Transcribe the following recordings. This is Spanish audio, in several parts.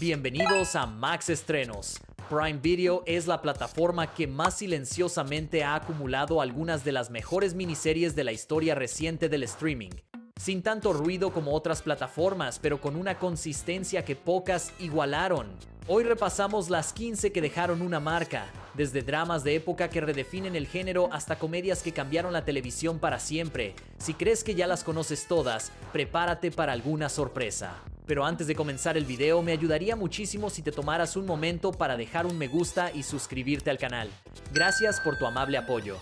Bienvenidos a Max Estrenos. Prime Video es la plataforma que más silenciosamente ha acumulado algunas de las mejores miniseries de la historia reciente del streaming. Sin tanto ruido como otras plataformas, pero con una consistencia que pocas igualaron. Hoy repasamos las 15 que dejaron una marca, desde dramas de época que redefinen el género hasta comedias que cambiaron la televisión para siempre. Si crees que ya las conoces todas, prepárate para alguna sorpresa. Pero antes de comenzar el video, me ayudaría muchísimo si te tomaras un momento para dejar un me gusta y suscribirte al canal. Gracias por tu amable apoyo.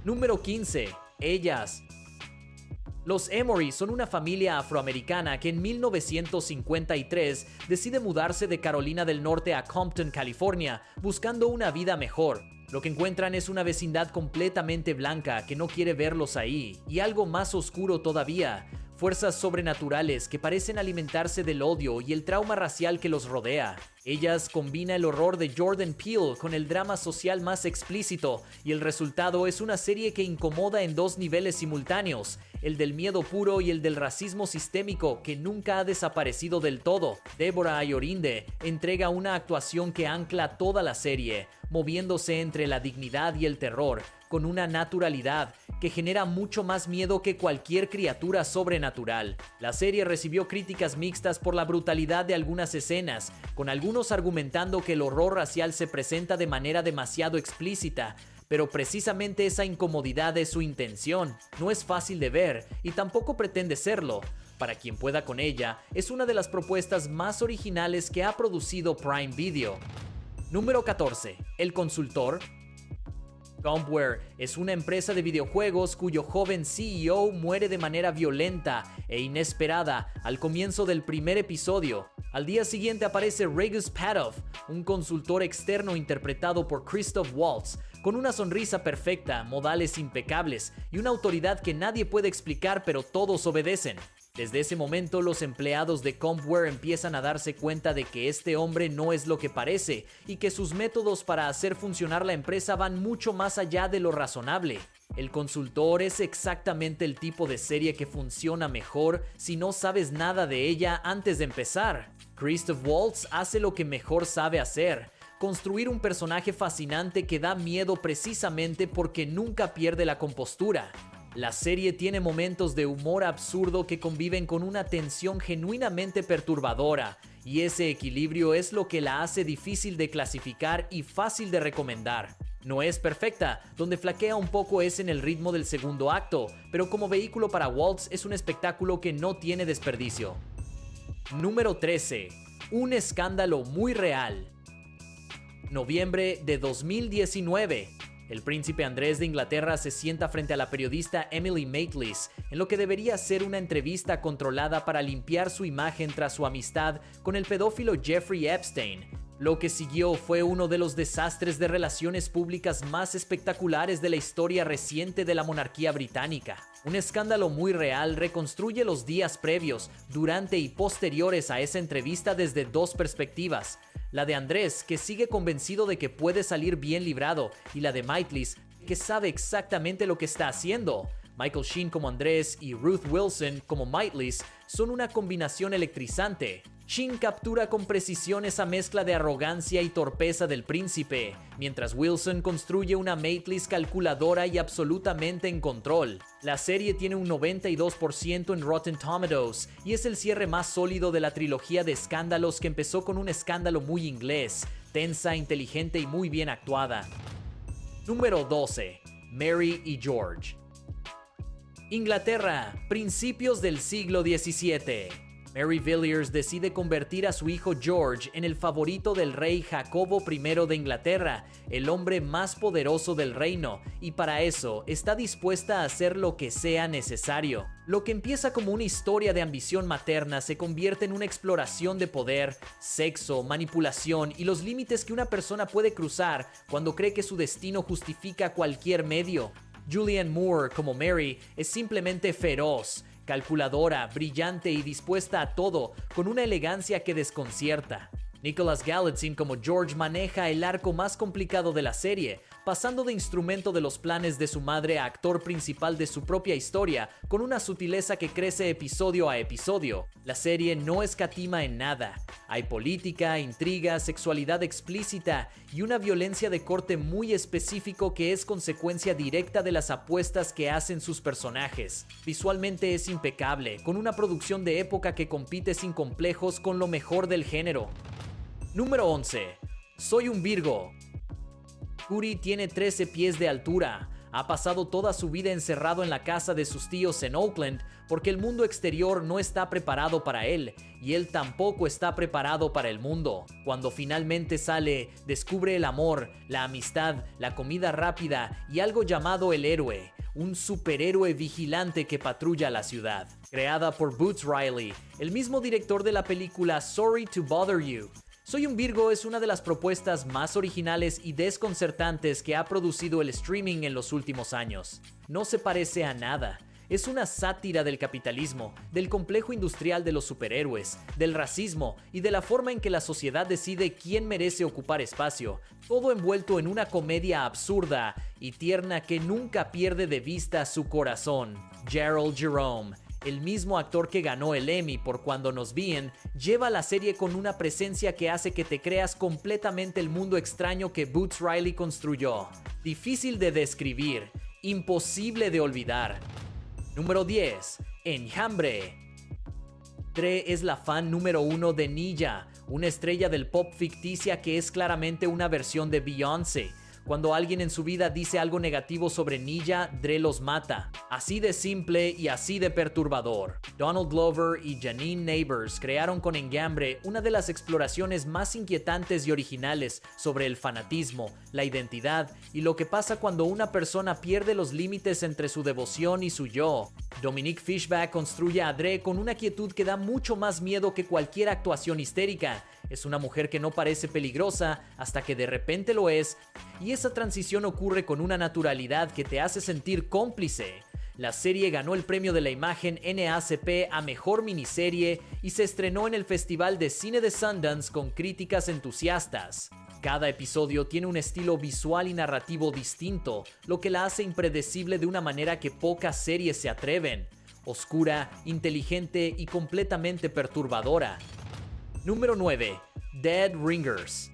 Número 15. Ellas. Los Emory son una familia afroamericana que en 1953 decide mudarse de Carolina del Norte a Compton, California, buscando una vida mejor. Lo que encuentran es una vecindad completamente blanca que no quiere verlos ahí, y algo más oscuro todavía, fuerzas sobrenaturales que parecen alimentarse del odio y el trauma racial que los rodea. Ellas combina el horror de Jordan Peele con el drama social más explícito, y el resultado es una serie que incomoda en dos niveles simultáneos, el del miedo puro y el del racismo sistémico que nunca ha desaparecido del todo. Deborah Ayorinde entrega una actuación que ancla toda la serie, moviéndose entre la dignidad y el terror, con una naturalidad que genera mucho más miedo que cualquier criatura sobrenatural. La serie recibió críticas mixtas por la brutalidad de algunas escenas, con algunos argumentando que el horror racial se presenta de manera demasiado explícita, pero precisamente esa incomodidad es su intención. No es fácil de ver y tampoco pretende serlo. Para quien pueda con ella, es una de las propuestas más originales que ha producido Prime Video. Número 14. El consultor. Compware es una empresa de videojuegos cuyo joven CEO muere de manera violenta e inesperada al comienzo del primer episodio. Al día siguiente aparece Regis Padov, un consultor externo interpretado por Christoph Waltz, con una sonrisa perfecta, modales impecables y una autoridad que nadie puede explicar, pero todos obedecen. Desde ese momento, los empleados de Compware empiezan a darse cuenta de que este hombre no es lo que parece y que sus métodos para hacer funcionar la empresa van mucho más allá de lo razonable. El consultor es exactamente el tipo de serie que funciona mejor si no sabes nada de ella antes de empezar. Christoph Waltz hace lo que mejor sabe hacer: construir un personaje fascinante que da miedo precisamente porque nunca pierde la compostura. La serie tiene momentos de humor absurdo que conviven con una tensión genuinamente perturbadora, y ese equilibrio es lo que la hace difícil de clasificar y fácil de recomendar. No es perfecta, donde flaquea un poco es en el ritmo del segundo acto, pero como vehículo para Waltz es un espectáculo que no tiene desperdicio. Número 13. Un escándalo muy real. Noviembre de 2019. El príncipe Andrés de Inglaterra se sienta frente a la periodista Emily Maitlis en lo que debería ser una entrevista controlada para limpiar su imagen tras su amistad con el pedófilo Jeffrey Epstein. Lo que siguió fue uno de los desastres de relaciones públicas más espectaculares de la historia reciente de la monarquía británica. Un escándalo muy real reconstruye los días previos, durante y posteriores a esa entrevista desde dos perspectivas: la de Andrés, que sigue convencido de que puede salir bien librado, y la de Maitlis, que sabe exactamente lo que está haciendo. Michael Sheen como Andrés y Ruth Wilson como Maitlis son una combinación electrizante. Sheen captura con precisión esa mezcla de arrogancia y torpeza del príncipe, mientras Wilson construye una Maitlis calculadora y absolutamente en control. La serie tiene un 92% en Rotten Tomatoes y es el cierre más sólido de la trilogía de escándalos que empezó con un escándalo muy inglés, tensa, inteligente y muy bien actuada. Número 12. Mary y George. Inglaterra, principios del siglo XVII. Mary Villiers decide convertir a su hijo George en el favorito del rey Jacobo I de Inglaterra, el hombre más poderoso del reino, y para eso está dispuesta a hacer lo que sea necesario. Lo que empieza como una historia de ambición materna se convierte en una exploración de poder, sexo, manipulación y los límites que una persona puede cruzar cuando cree que su destino justifica cualquier medio. Julianne Moore como Mary es simplemente feroz, calculadora, brillante y dispuesta a todo, con una elegancia que desconcierta. Nicholas Galitzine como George maneja el arco más complicado de la serie, pasando de instrumento de los planes de su madre a actor principal de su propia historia, con una sutileza que crece episodio a episodio. La serie no escatima en nada. Hay política, intriga, sexualidad explícita y una violencia de corte muy específico que es consecuencia directa de las apuestas que hacen sus personajes. Visualmente es impecable, con una producción de época que compite sin complejos con lo mejor del género. Número 11. Soy un Virgo. Curi tiene 13 pies de altura. Ha pasado toda su vida encerrado en la casa de sus tíos en Oakland porque el mundo exterior no está preparado para él y él tampoco está preparado para el mundo. Cuando finalmente sale, descubre el amor, la amistad, la comida rápida y algo llamado el héroe, un superhéroe vigilante que patrulla la ciudad. Creada por Boots Riley, el mismo director de la película Sorry to Bother You. Soy un Virgo es una de las propuestas más originales y desconcertantes que ha producido el streaming en los últimos años. No se parece a nada. Es una sátira del capitalismo, del complejo industrial de los superhéroes, del racismo y de la forma en que la sociedad decide quién merece ocupar espacio, todo envuelto en una comedia absurda y tierna que nunca pierde de vista su corazón. Gerald Jerome, el mismo actor que ganó el Emmy por Cuando nos vien, lleva la serie con una presencia que hace que te creas completamente el mundo extraño que Boots Riley construyó. Difícil de describir, imposible de olvidar. Número 10. Enjambre. Dre es la fan número 1 de Nia, una estrella del pop ficticia que es claramente una versión de Beyoncé. Cuando alguien en su vida dice algo negativo sobre Nia, Dre los mata. Así de simple y así de perturbador. Donald Glover y Janine Neighbors crearon con Enjambre una de las exploraciones más inquietantes y originales sobre el fanatismo, la identidad y lo que pasa cuando una persona pierde los límites entre su devoción y su yo. Dominique Fishback construye a Dre con una quietud que da mucho más miedo que cualquier actuación histérica. Es una mujer que no parece peligrosa hasta que de repente lo es, y esa transición ocurre con una naturalidad que te hace sentir cómplice. La serie ganó el premio de la imagen NAACP a Mejor Miniserie y se estrenó en el Festival de Cine de Sundance con críticas entusiastas. Cada episodio tiene un estilo visual y narrativo distinto, lo que la hace impredecible de una manera que pocas series se atreven. Oscura, inteligente y completamente perturbadora. Número 9. Dead Ringers.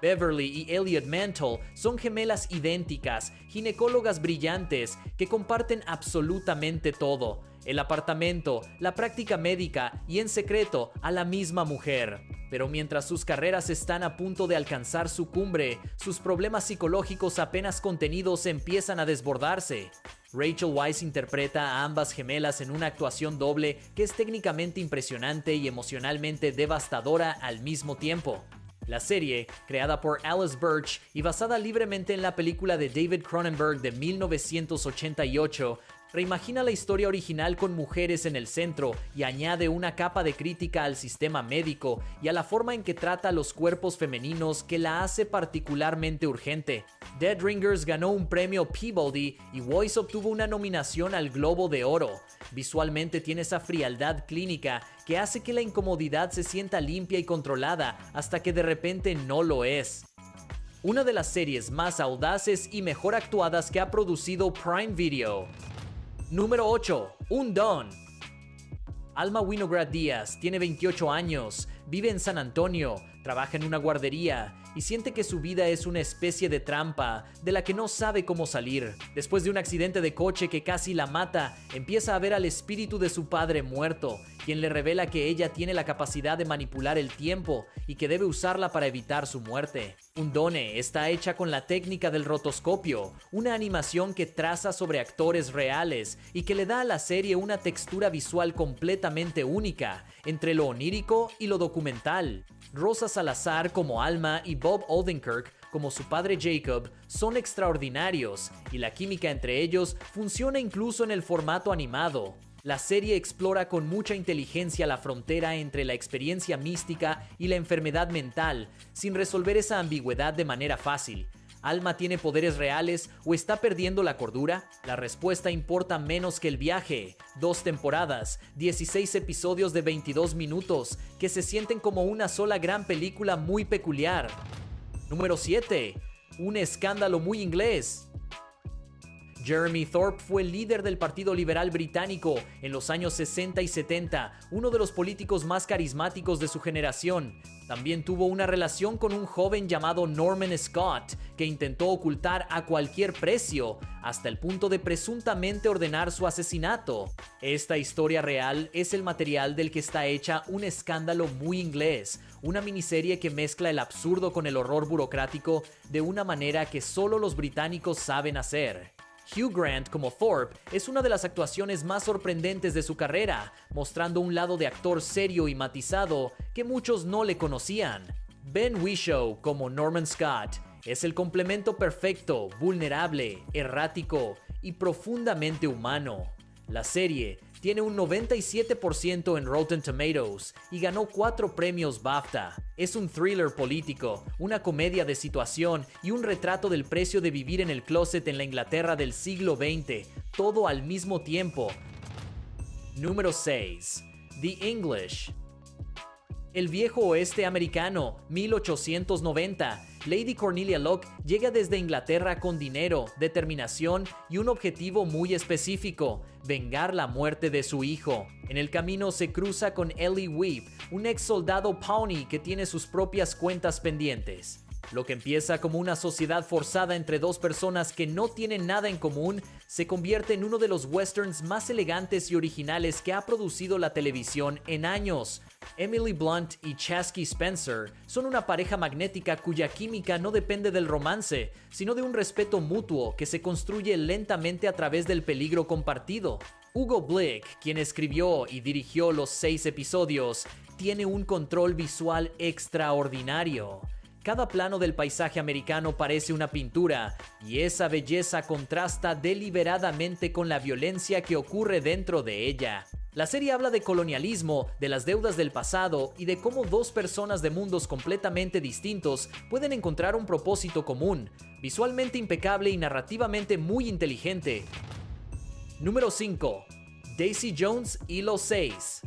Beverly y Elliot Mantle son gemelas idénticas, ginecólogas brillantes que comparten absolutamente todo: el apartamento, la práctica médica y en secreto a la misma mujer. Pero mientras sus carreras están a punto de alcanzar su cumbre, sus problemas psicológicos apenas contenidos empiezan a desbordarse. Rachel Weisz interpreta a ambas gemelas en una actuación doble que es técnicamente impresionante y emocionalmente devastadora al mismo tiempo. La serie, creada por Alice Birch y basada libremente en la película de David Cronenberg de 1988, reimagina la historia original con mujeres en el centro y añade una capa de crítica al sistema médico y a la forma en que trata a los cuerpos femeninos que la hace particularmente urgente. Dead Ringers ganó un premio Peabody y Weisz obtuvo una nominación al Globo de Oro. Visualmente tiene esa frialdad clínica que hace que la incomodidad se sienta limpia y controlada hasta que de repente no lo es. Una de las series más audaces y mejor actuadas que ha producido Prime Video. Número 8. Un Don. Alma Winograd Díaz tiene 28 años, vive en San Antonio, trabaja en una guardería y siente que su vida es una especie de trampa de la que no sabe cómo salir. Después de un accidente de coche que casi la mata, empieza a ver al espíritu de su padre muerto, quien le revela que ella tiene la capacidad de manipular el tiempo y que debe usarla para evitar su muerte. Undone está hecha con la técnica del rotoscopio, una animación que traza sobre actores reales y que le da a la serie una textura visual completamente única, entre lo onírico y lo documental. Rosa Salazar como Alma y Bob Odenkirk como su padre Jacob son extraordinarios y la química entre ellos funciona incluso en el formato animado. La serie explora con mucha inteligencia la frontera entre la experiencia mística y la enfermedad mental, sin resolver esa ambigüedad de manera fácil. ¿Alma tiene poderes reales o está perdiendo la cordura? La respuesta importa menos que el viaje. 2 temporadas, 16 episodios de 22 minutos, que se sienten como una sola gran película muy peculiar. Número 7. Un escándalo muy inglés. Jeremy Thorpe fue el líder del Partido Liberal Británico en los años 60 y 70, uno de los políticos más carismáticos de su generación. También tuvo una relación con un joven llamado Norman Scott, que intentó ocultar a cualquier precio, hasta el punto de presuntamente ordenar su asesinato. Esta historia real es el material del que está hecha Un escándalo muy inglés, una miniserie que mezcla el absurdo con el horror burocrático de una manera que solo los británicos saben hacer. Hugh Grant como Thorpe es una de las actuaciones más sorprendentes de su carrera, mostrando un lado de actor serio y matizado que muchos no le conocían. Ben Whishaw como Norman Scott es el complemento perfecto, vulnerable, errático y profundamente humano. La serie tiene un 97% en Rotten Tomatoes y ganó 4 premios BAFTA. Es un thriller político, una comedia de situación y un retrato del precio de vivir en el closet en la Inglaterra del siglo XX, todo al mismo tiempo. Número 6. The English. El viejo oeste americano, 1890. Lady Cornelia Locke llega desde Inglaterra con dinero, determinación y un objetivo muy específico: vengar la muerte de su hijo. En el camino se cruza con Ellie Weep, un ex soldado Pawnee que tiene sus propias cuentas pendientes. Lo que empieza como una sociedad forzada entre dos personas que no tienen nada en común se convierte en uno de los westerns más elegantes y originales que ha producido la televisión en años. Emily Blunt y Chasky Spencer son una pareja magnética cuya química no depende del romance, sino de un respeto mutuo que se construye lentamente a través del peligro compartido. Hugo Blick, quien escribió y dirigió los 6 episodios, tiene un control visual extraordinario. Cada plano del paisaje americano parece una pintura, y esa belleza contrasta deliberadamente con la violencia que ocurre dentro de ella. La serie habla de colonialismo, de las deudas del pasado y de cómo dos personas de mundos completamente distintos pueden encontrar un propósito común, visualmente impecable y narrativamente muy inteligente. Número 5. Daisy Jones y los 6.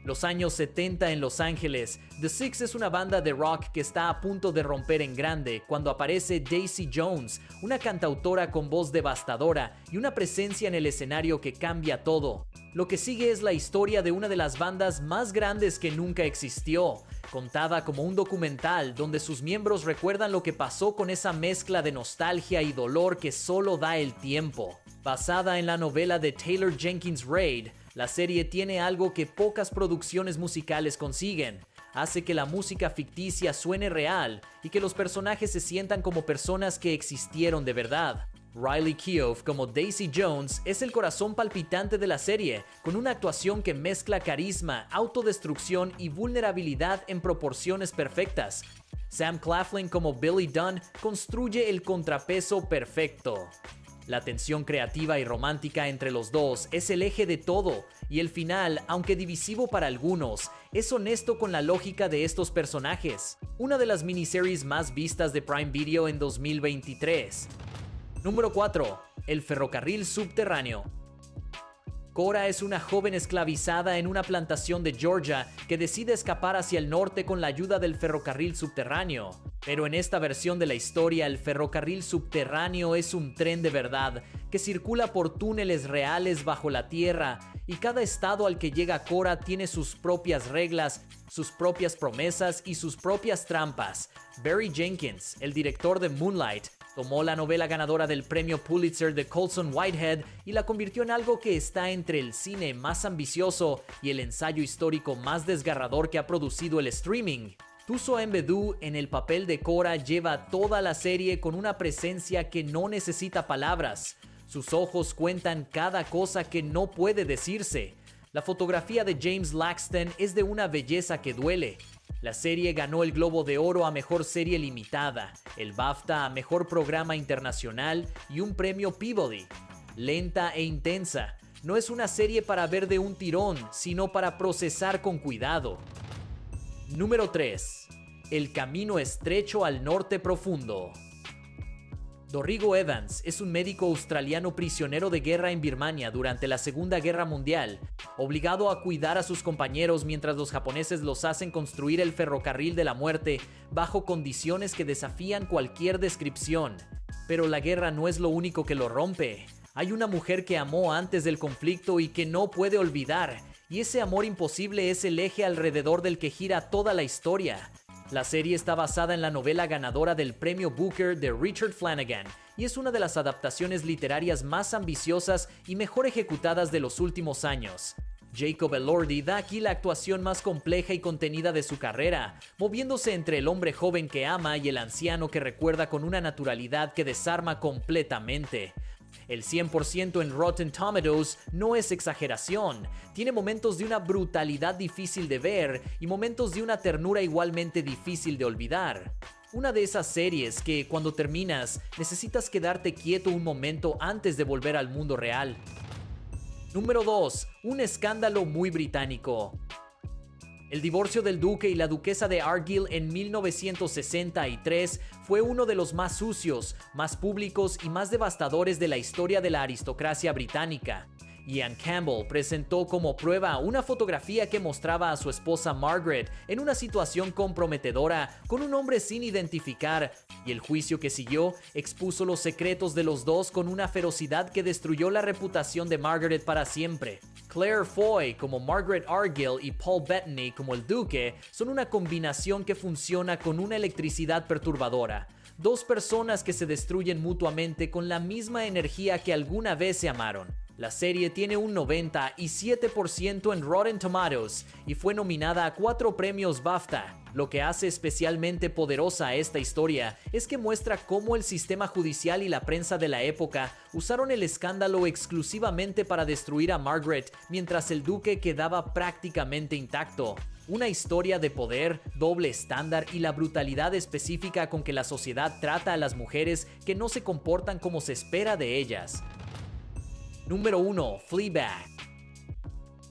Los años 70 en Los Ángeles. The Six es una banda de rock que está a punto de romper en grande cuando aparece Daisy Jones, una cantautora con voz devastadora y una presencia en el escenario que cambia todo. Lo que sigue es la historia de una de las bandas más grandes que nunca existió, contada como un documental donde sus miembros recuerdan lo que pasó con esa mezcla de nostalgia y dolor que solo da el tiempo. Basada en la novela de Taylor Jenkins Reid, la serie tiene algo que pocas producciones musicales consiguen. Hace que la música ficticia suene real y que los personajes se sientan como personas que existieron de verdad. Riley Keough como Daisy Jones es el corazón palpitante de la serie, con una actuación que mezcla carisma, autodestrucción y vulnerabilidad en proporciones perfectas. Sam Claflin como Billy Dunn construye el contrapeso perfecto. La tensión creativa y romántica entre los dos es el eje de todo, y el final, aunque divisivo para algunos, es honesto con la lógica de estos personajes. Una de las miniseries más vistas de Prime Video en 2023. Número 4. El ferrocarril subterráneo. Cora es una joven esclavizada en una plantación de Georgia que decide escapar hacia el norte con la ayuda del ferrocarril subterráneo. Pero en esta versión de la historia, el ferrocarril subterráneo es un tren de verdad que circula por túneles reales bajo la tierra, y cada estado al que llega Cora tiene sus propias reglas, sus propias promesas y sus propias trampas. Barry Jenkins, el director de Moonlight, tomó la novela ganadora del premio Pulitzer de Colson Whitehead y la convirtió en algo que está entre el cine más ambicioso y el ensayo histórico más desgarrador que ha producido el streaming. Thuso Mbedu en el papel de Cora lleva toda la serie con una presencia que no necesita palabras. Sus ojos cuentan cada cosa que no puede decirse. La fotografía de James Laxton es de una belleza que duele. La serie ganó el Globo de Oro a Mejor Serie Limitada, el BAFTA a Mejor Programa Internacional y un premio Peabody. Lenta e intensa, no es una serie para ver de un tirón, sino para procesar con cuidado. Número 3. El camino estrecho al norte profundo. Dorrigo Evans es un médico australiano prisionero de guerra en Birmania durante la Segunda Guerra Mundial, obligado a cuidar a sus compañeros mientras los japoneses los hacen construir el ferrocarril de la muerte bajo condiciones que desafían cualquier descripción. Pero la guerra no es lo único que lo rompe. Hay una mujer que amó antes del conflicto y que no puede olvidar, y ese amor imposible es el eje alrededor del que gira toda la historia. La serie está basada en la novela ganadora del premio Booker de Richard Flanagan y es una de las adaptaciones literarias más ambiciosas y mejor ejecutadas de los últimos años. Jacob Elordi da aquí la actuación más compleja y contenida de su carrera, moviéndose entre el hombre joven que ama y el anciano que recuerda con una naturalidad que desarma completamente. El 100% en Rotten Tomatoes no es exageración. Tiene momentos de una brutalidad difícil de ver y momentos de una ternura igualmente difícil de olvidar. Una de esas series que, cuando terminas, necesitas quedarte quieto un momento antes de volver al mundo real. Número 2. Un escándalo muy británico. El divorcio del duque y la duquesa de Argyll en 1963 fue uno de los más sucios, más públicos y más devastadores de la historia de la aristocracia británica. Ian Campbell presentó como prueba una fotografía que mostraba a su esposa Margaret en una situación comprometedora con un hombre sin identificar, y el juicio que siguió expuso los secretos de los dos con una ferocidad que destruyó la reputación de Margaret para siempre. Claire Foy como Margaret Argyll y Paul Bettany como el duque son una combinación que funciona con una electricidad perturbadora. Dos personas que se destruyen mutuamente con la misma energía que alguna vez se amaron. La serie tiene un 97% en Rotten Tomatoes y fue nominada a 4 premios BAFTA. Lo que hace especialmente poderosa a esta historia es que muestra cómo el sistema judicial y la prensa de la época usaron el escándalo exclusivamente para destruir a Margaret mientras el duque quedaba prácticamente intacto. Una historia de poder, doble estándar y la brutalidad específica con que la sociedad trata a las mujeres que no se comportan como se espera de ellas. Número 1. Fleabag.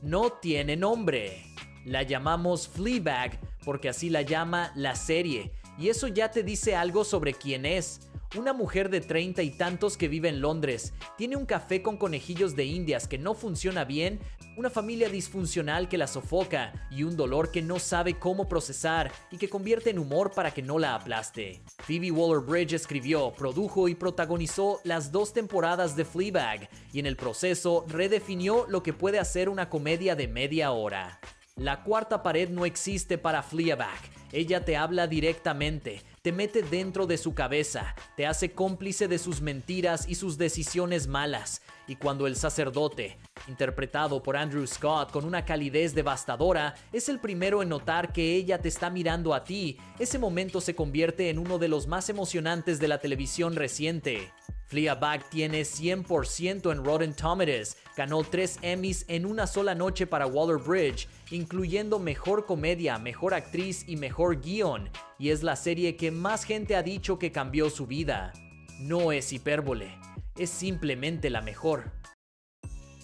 No tiene nombre. La llamamos Fleabag porque así la llama la serie, y eso ya te dice algo sobre quién es. Una mujer de 30 y tantos que vive en Londres, tiene un café con conejillos de indias que no funciona bien, una familia disfuncional que la sofoca y un dolor que no sabe cómo procesar y que convierte en humor para que no la aplaste. Phoebe Waller-Bridge escribió, produjo y protagonizó las 2 temporadas de Fleabag y en el proceso redefinió lo que puede hacer una comedia de media hora. La cuarta pared no existe para Fleabag. Ella te habla directamente, te mete dentro de su cabeza, te hace cómplice de sus mentiras y sus decisiones malas. Y cuando el sacerdote, interpretado por Andrew Scott con una calidez devastadora, es el primero en notar que ella te está mirando a ti, ese momento se convierte en uno de los más emocionantes de la televisión reciente. Fleabag tiene 100% en Rotten Tomatoes, ganó 3 Emmys en una sola noche para Waller-Bridge, incluyendo Mejor Comedia, Mejor Actriz y Mejor Guión, y es la serie que más gente ha dicho que cambió su vida. No es hipérbole, es simplemente la mejor.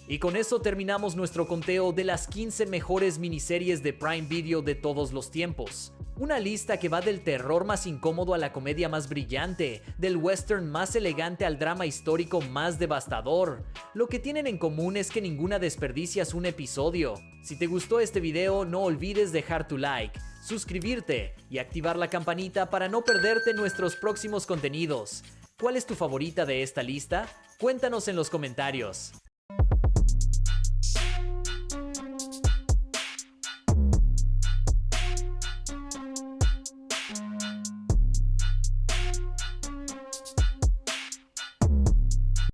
Y con eso terminamos nuestro conteo de las 15 mejores miniseries de Prime Video de todos los tiempos. Una lista que va del terror más incómodo a la comedia más brillante, del western más elegante al drama histórico más devastador. Lo que tienen en común es que ninguna desperdicias un episodio. Si te gustó este video, no olvides dejar tu like, suscribirte y activar la campanita para no perderte nuestros próximos contenidos. ¿Cuál es tu favorita de esta lista? Cuéntanos en los comentarios.